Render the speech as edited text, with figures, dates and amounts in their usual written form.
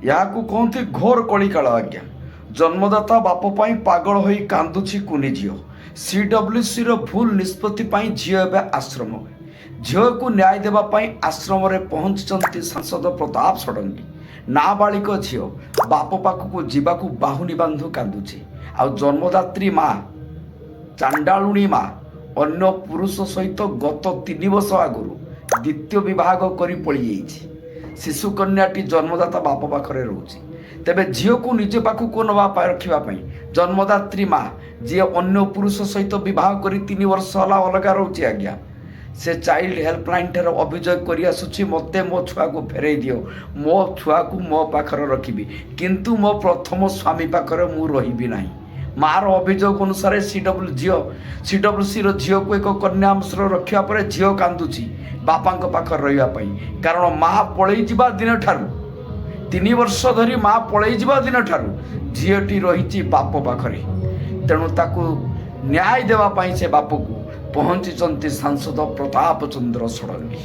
याकू कहते घोर कलिकाल आज्ञा। जन्मदाता बाप पाई पागल होई कांदुची कुनी झील। सीडब्ल्यूसी रो भूल निष्पत्ति पाई झील एवं आश्रम झील को न्याय देवा पाई आश्रम रे पहुंचती सांसद प्रताप षडंगी। नाबालिक झील बाप पाखक जावाकू बाहुनी बांधु कांदुची। आ जन्मदात्री माँ चांडालुणी माँ अन्य पुरुष सहित गत 3 वर्ष आगुरी द्वितीय विवाह करी पड़ी जाइछि। शिशु कन्याटी जन्मदाता बाप पाखरे रोचे। तेबे झील को निज पाखक नवा रखापी जन्मदात्री माँ जी अन्य पुरुष सहित बह कर 3 वर्ष है अलग रोचे आज्ञा से चाइल्ड हेल्पलाइन ठार अभियोग कर आसुची मते मो छुआ को फेरई दियो। मो छुआ को मो पाखरे रखी किंतु मो प्रथम स्वामी पाखरे मु रही ना। मार अभियोग अनुसार सीडब्ल्यूसी झील को एक कन्याश्र रखा पर झील कांदुची बापा पाखर रही। कारण माँ पलि जा दिन ठारू 3 वर्ष धरी माँ पलि जा दिन ठारू झीलटी रही बाप पाखरे। तेणु ताकू न्याय देवाई से बाप को पहुंची सांसद प्रताप चंद्र षडंगी।